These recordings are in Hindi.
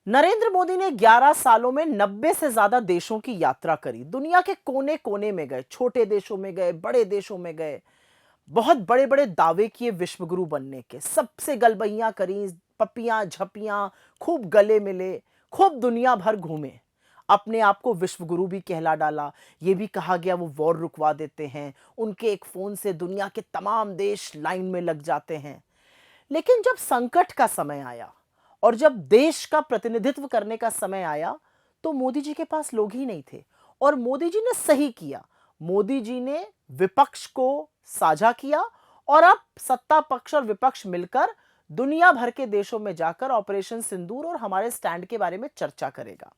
नरेंद्र मोदी ने 11 सालों में 90 से ज्यादा देशों की यात्रा करी। दुनिया के कोने कोने में गए, छोटे देशों में गए, बड़े देशों में गए। बहुत बड़े बड़े दावे किए विश्व गुरु बनने के, सबसे गलबैयां करी, पपियां झपियां, खूब गले मिले, खूब दुनिया भर घूमे, अपने आप को विश्व गुरु भी कहला डाला। यह भी कहा गया वो वॉर रुकवा देते हैं, उनके एक फोन से दुनिया के तमाम देश लाइन में लग जाते हैं। लेकिन जब संकट का समय आया और जब देश का प्रतिनिधित्व करने का समय आया, तो मोदी जी के पास लोग ही नहीं थे। और मोदी जी ने सही किया, मोदी जी ने विपक्ष को साझा किया और अब सत्ता पक्ष और विपक्ष मिलकर दुनिया भर के देशों में जाकर ऑपरेशन सिंदूर और हमारे स्टैंड के बारे में चर्चा करेगा।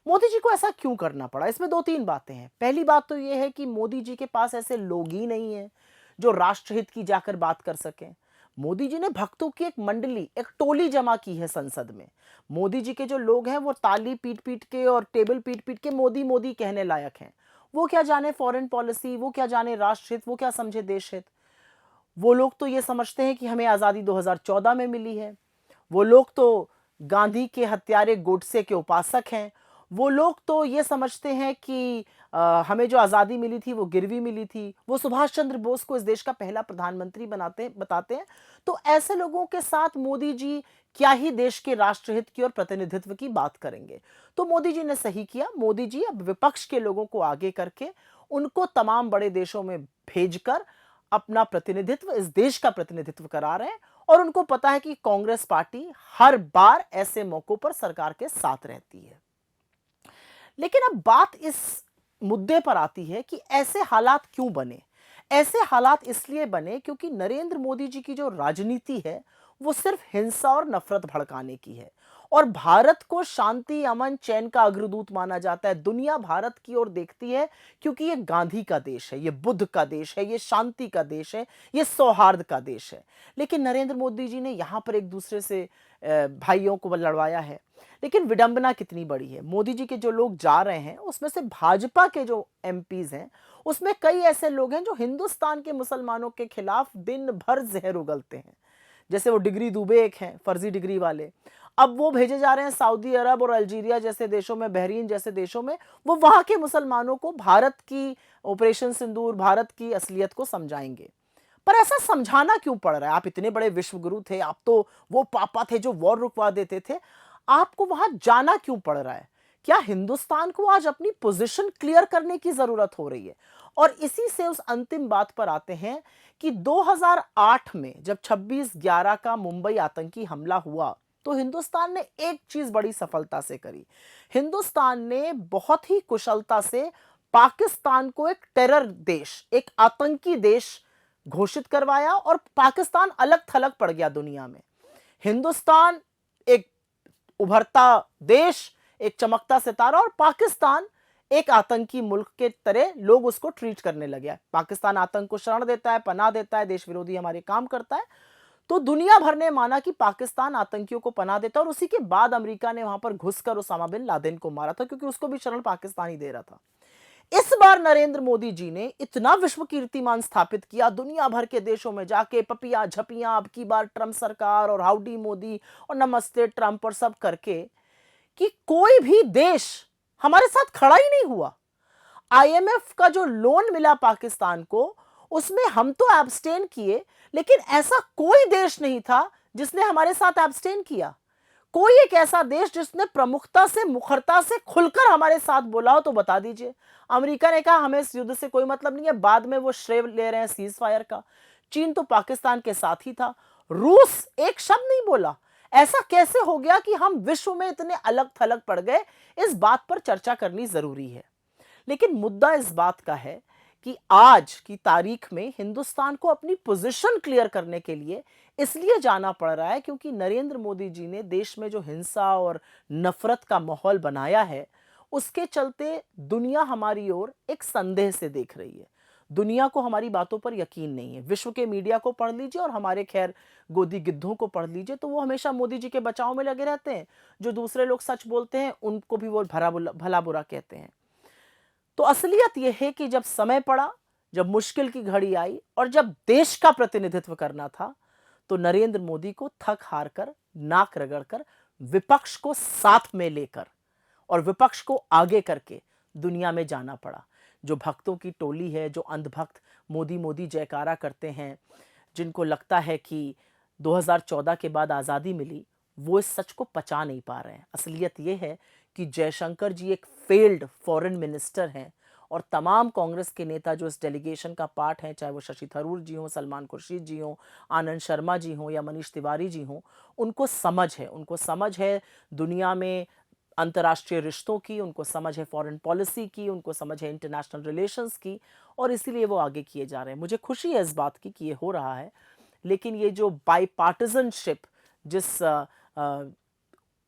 मोदी जी को ऐसा क्यों करना पड़ा? इसमें दो तीन बातें हैं। पहली बात तो यह है कि मोदी जी के पास ऐसे लोग ही नहीं है जो राष्ट्रहित की जाकर बात कर सकें। मोदी जी ने भक्तों की एक मंडली, एक टोली जमा की है संसद में। मोदी जी के जो लोग हैं वो ताली पीट पीट के और टेबल पीट पीट के मोदी मोदी कहने लायक हैं। वो क्या जाने फॉरेन पॉलिसी, वो क्या जाने राष्ट्रहित, वो क्या समझे देश हित। वो लोग तो ये समझते हैं कि हमें आजादी 2014 में मिली है। वो लोग तो गांधी के हत्यारे गोडसे के उपासक हैं। वो लोग तो ये समझते हैं कि हमें जो आज़ादी मिली थी वो गिरवी मिली थी। वो सुभाष चंद्र बोस को इस देश का पहला प्रधानमंत्री बताते हैं। तो ऐसे लोगों के साथ मोदी जी क्या ही देश के राष्ट्रहित की और प्रतिनिधित्व की बात करेंगे। तो मोदी जी ने सही किया। मोदी जी अब विपक्ष के लोगों को आगे करके उनको तमाम बड़े देशों में भेजकर अपना प्रतिनिधित्व, इस देश का प्रतिनिधित्व करा रहे हैं। और उनको पता है कि कांग्रेस पार्टी हर बार ऐसे मौकों पर सरकार के साथ रहती है। लेकिन अब बात इस मुद्दे पर आती है कि ऐसे हालात क्यों बने? ऐसे हालात इसलिए बने क्योंकि नरेंद्र मोदी जी की जो राजनीति है वो सिर्फ हिंसा और नफरत भड़काने की है। और भारत को शांति, अमन, चैन का अग्रदूत माना जाता है। दुनिया भारत की ओर देखती है क्योंकि ये गांधी का देश है, ये बुद्ध का देश है, ये शांति का देश है, ये सौहार्द का देश है। लेकिन नरेंद्र मोदी जी ने यहां पर एक दूसरे से भाइयों को लड़वाया है। लेकिन विडंबना कितनी बड़ी है, मोदी जी के जो लोग जा रहे हैं उसमें से भाजपा के जो एमपीज हैं उसमें कई ऐसे लोग हैं जो हिंदुस्तान के मुसलमानों के खिलाफ दिन भर जहर उगलते हैं। जैसे वो डिग्री दुबे एक हैं, फर्जी डिग्री वाले। अब वो भेजे जा रहे हैं सऊदी अरब और अल्जीरिया जैसे देशों में, बहरीन जैसे देशों में। वो वहां के मुसलमानों को भारत की ऑपरेशन सिंदूर, भारत की असलियत को समझाएंगे। पर ऐसा समझाना क्यों पड़ रहा है? आप इतने बड़े विश्व गुरु थे, आप तो वो पापा थे जो वॉर रुकवा देते थे। आपको वहां जाना क्यों पड़ रहा है? क्या हिंदुस्तान को आज अपनी पोजीशन क्लियर करने की जरूरत हो रही है? और इसी से उस अंतिम बात पर आते हैं कि 2008 में जब 26/11 का मुंबई आतंकी हमला हुआ तो हिंदुस्तान ने एक चीज बड़ी सफलता से करी। हिंदुस्तान ने बहुत ही कुशलता से पाकिस्तान को एक टेरर देश, एक आतंकी देश घोषित करवाया और पाकिस्तान अलग थलग पड़ गया दुनिया में। हिंदुस्तान एक उभरता देश, एक चमकता सितारा, और पाकिस्तान एक आतंकी मुल्क के तरह लोग उसको ट्रीट करने लगे। पाकिस्तान आतंक को शरण देता है, पनाह देता है, देश विरोधी हमारे काम करता है। तो दुनिया भर ने माना कि पाकिस्तान आतंकियों को पनाह देता है। और उसी के बाद अमेरिका ने वहां पर घुसकर उसामा बिन लादेन को मारा था, क्योंकि उसको भी शरण पाकिस्तान ही दे रहा था। इस बार नरेंद्र मोदी जी ने इतना विश्व कीर्तिमान स्थापित किया, दुनिया भर के देशों में जाके पपियां झपियां, अब की बार ट्रंप सरकार और हाउडी मोदी और नमस्ते ट्रंप और सब करके, कि कोई भी देश हमारे साथ खड़ा ही नहीं हुआ। आईएमएफ का जो लोन मिला पाकिस्तान को, उसमें हम तो एब्सटेन किए, लेकिन ऐसा कोई देश नहीं था जिसने हमारे साथ एब्सटेन किया। कोई एक ऐसा देश जिसने प्रमुखता से, मुखरता से खुलकर हमारे साथ बोला हो तो बता दीजिए। अमेरिका ने कहा हमें इस युद्ध से कोई मतलब नहीं है, बाद में वो श्रेय ले रहे हैं सीज फायर का। चीन तो पाकिस्तान के साथ ही था। रूस एक शब्द नहीं बोला। ऐसा कैसे हो गया कि हम विश्व में इतने अलग थलग पड़ गए? इस बात पर चर्चा करनी जरूरी है। लेकिन मुद्दा इस बात का है कि आज की तारीख में हिंदुस्तान को अपनी पोजीशन क्लियर करने के लिए इसलिए जाना पड़ रहा है क्योंकि नरेंद्र मोदी जी ने देश में जो हिंसा और नफरत का माहौल बनाया है, उसके चलते दुनिया हमारी ओर एक संदेह से देख रही है। दुनिया को हमारी बातों पर यकीन नहीं है। विश्व के मीडिया को पढ़ लीजिए और हमारे खैर गोदी गिद्धों को पढ़ लीजिए, तो वो हमेशा मोदी जी के बचाव में लगे रहते हैं। जो दूसरे लोग सच बोलते हैं उनको भी वो भला बुरा कहते हैं। तो असलियत यह है कि जब समय पड़ा, जब मुश्किल की घड़ी आई और जब देश का प्रतिनिधित्व करना था, तो नरेंद्र मोदी को थक हार कर, नाक रगड़कर विपक्ष को साथ में लेकर और विपक्ष को आगे करके दुनिया में जाना पड़ा। जो भक्तों की टोली है, जो अंधभक्त मोदी मोदी जयकारा करते हैं, जिनको लगता है कि 2014 के बाद आज़ादी मिली, वो इस सच को पचा नहीं पा रहे हैं। असलियत ये है कि जयशंकर जी एक फेल्ड फॉरेन मिनिस्टर हैं और तमाम कांग्रेस के नेता जो इस डेलीगेशन का पार्ट हैं, चाहे वो शशि थरूर जी हों, सलमान खुर्शीद जी हों, आनंद शर्मा जी हों या मनीष तिवारी जी हों, उनको समझ है दुनिया में अंतर्राष्ट्रीय रिश्तों की, उनको समझ है फॉरेन पॉलिसी की, उनको समझ है इंटरनेशनल रिलेशंस की, और इसीलिए वो आगे किए जा रहे हैं। मुझे खुशी है इस बात की कि ये हो रहा है, लेकिन ये जो बाईपार्टिजनशिप, जिस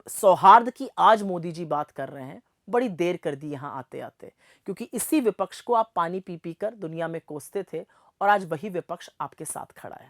सौहार्द की आज मोदी जी बात कर रहे हैं, बड़ी देर कर दी यहां आते आते, क्योंकि इसी विपक्ष को आप पानी पी पी कर दुनिया में कोसते थे और आज वही विपक्ष आपके साथ खड़ा है।